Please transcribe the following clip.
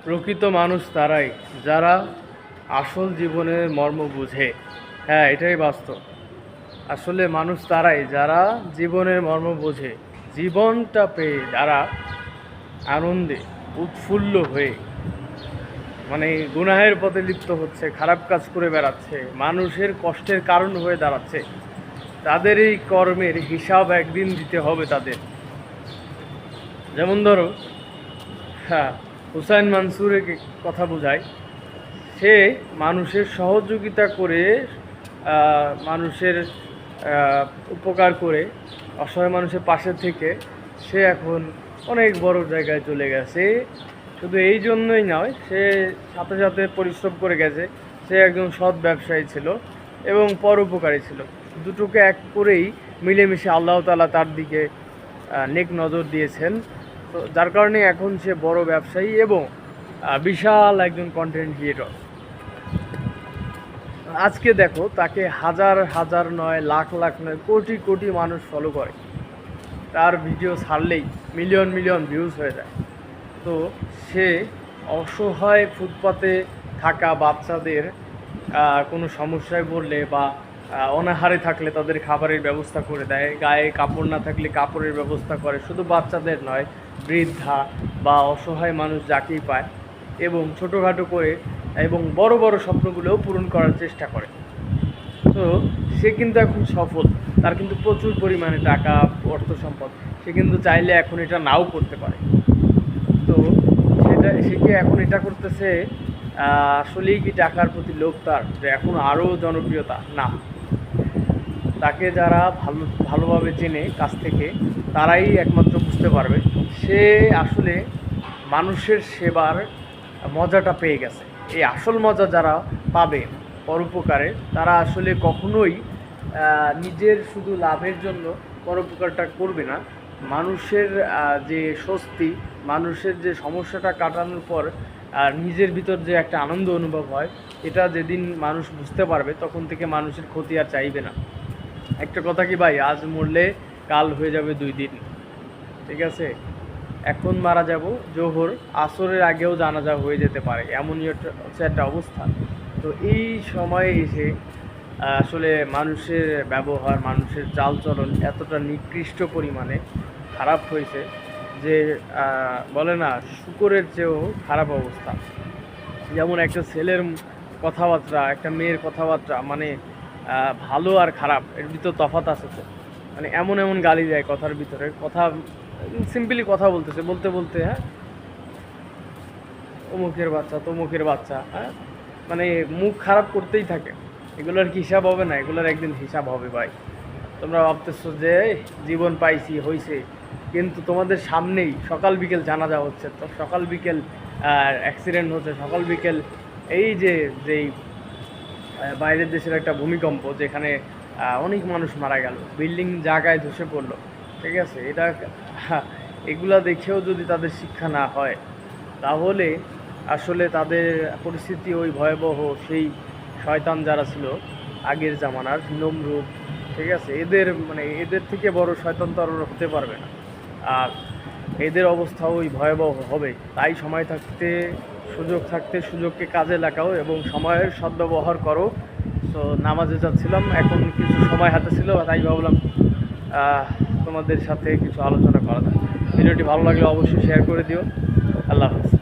প্রকৃত মানুষ তারাই যারা আসল জীবনের মর্ম বুঝে। হ্যাঁ, এটাই বাস্তব। আসলে মানুষ তারাই যারা জীবনের মর্ম বোঝে, জীবনটা পেয়ে যারা আনন্দে উৎফুল্ল হয়ে মানে গুনাহের পথে লিপ্ত হচ্ছে, খারাপ কাজ করে বেড়াচ্ছে, মানুষের কষ্টের কারণ হয়ে দাঁড়াচ্ছে, তাদের এই কর্মের হিসাব একদিন দিতে হবে তাদের। যেমন ধরো, হ্যাঁ, হুসাইন মানসুরের কথা বোঝায়। সে মানুষের সহযোগিতা করে, মানুষের উপকার করে, অসহায় মানুষের পাশে থেকে সে এখন অনেক বড় জায়গায় চলে গেছে। শুধু এই জন্যই নয়, সে সাথে সাথে পরিশ্রম করে গেছে। সে একজন সৎ ব্যবসায়ী ছিল এবং পরোপকারী ছিল। দুটোকে এক করেই মিলেমিশে আল্লাহ তাআলা তার দিকে নেক নজর দিয়েছেন। তো যার কারণে এখন সে বড় ব্যবসায়ী এবং বিশাল একজন কন্টেন্ট ক্রিয়েটর। আজকে দেখো, তাকে হাজার হাজার নয়, লাখ লাখ নয়, কোটি কোটি মানুষ ফলো করে। তার ভিডিও ছাড়লেই মিলিয়ন মিলিয়ন ভিউজ হয়ে যায়। তো সে অসহায় ফুটপাতে থাকা বাচ্চাদের কোনো সমস্যায় পড়লে বা অনাহারে থাকলে তাদের খাবারের ব্যবস্থা করে দেয়, গায়ে কাপড় না থাকলে কাপড়ের ব্যবস্থা করে। শুধু বাচ্চাদের নয়, বৃদ্ধা বা অসহায় মানুষ যাকেই পায়, এবং ছোটোখাটো করে এবং বড় বড় স্বপ্নগুলোও পূরণ করার চেষ্টা করে। তো সে কিন্তু এখন সফল, তার কিন্তু প্রচুর পরিমাণে টাকা, অর্থ সম্পদ। সে কিন্তু চাইলে এখন এটা নাও করতে পারে। তো সে কি এখন এটা করতেছে আসলেই কি টাকার প্রতি লোভ তার, যে এখন আরও জনপ্রিয়তা? না, তাকে যারা ভালোভাবে চেনে কাছ থেকে, তারাই একমাত্র বুঝতে পারবে সে আসলে মানুষের সেবার মজাটা পেয়ে গেছে। এই আসল মজা যারা পাবে পরোপকারে, তারা আসলে কখনোই নিজের শুধু লাভের জন্য পরোপকারটা করবে না। মানুষের যে স্বস্তি, মানুষের যে সমস্যাটা কাটানোর পর নিজের ভিতর যে একটা আনন্দ অনুভব হয়, এটা যেদিন মানুষ বুঝতে পারবে, তখন থেকে মানুষের ক্ষতি আর চাইবে না। একটা কথা কি ভাই, আজ মরলে কাল হয়ে যাবে 2 দিন, ঠিক আছে? এখন মারা যাব, জোহর আসরের আগেও জানাজা হয়ে যেতে পারে, এমনই হচ্ছে একটা অবস্থা। তো এই সময়ে এসে আসলে মানুষের ব্যবহার, মানুষের চালচলন এতটা নিকৃষ্ট পরিমাণে খারাপ হয়েছে যে বলে না, শূকরের চেয়েও খারাপ অবস্থা। যেমন একটা ছেলের কথাবার্তা, একটা মেয়ের কথাবার্তা, মানে ভালো আর খারাপ এর ভিতর তফাৎ আছে তো। মানে এমন এমন গালি দেয় কথার ভিতরে, কথা সিম্পলি কথা বলতেছে, বলতে বলতে হ্যাঁ, অমুকের বাচ্চা, তমুকের বাচ্চা, হ্যাঁ, মানে মুখ খারাপ করতেই থাকে। এগুলোর কি হিসাব হবে না? এগুলোর একদিন হিসাব হবে ভাই। তোমরা ভাবতেছো যে জীবন পাইছি, হইছে, কিন্তু তোমাদের সামনেই সকাল বিকেল জানাজা হচ্ছে, তো সকাল বিকেল অ্যাক্সিডেন্ট হচ্ছে, সকাল বিকেল এই যেই বাইরের দেশের একটা ভূমিকম্প, যেখানে অনেক মানুষ মারা গেল, বিল্ডিং জায়গায় ধসে পড়লো, ঠিক আছে? এগুলা দেখেও যদি তাদের শিক্ষা না হয়, তাহলে আসলে তাদের পরিস্থিতি ওই ভয়াবহ সেই শয়তান যারা ছিল আগের জামানার, নমরুদ, ঠিক আছে, এদের থেকে বড় শয়তান তো আর হতে পারবে না। আর এদের অবস্থা ওই ভয়াবহ হবে। তাই সময় থাকতে, সুযোগ থাকতে সুযোগকে কাজে লাগাও এবং সময়ের সদ্ব্যবহার করো। তো নামাজে যাচ্ছিলাম, এখন কিছু সময় হাতে ছিল, তাই ভাবলাম তোমাদের সাথে কিছু আলোচনা করা যায়। ভিডিওটি ভালো লাগলে অবশ্যই শেয়ার করে দিও। আল্লাহ হাফেজ।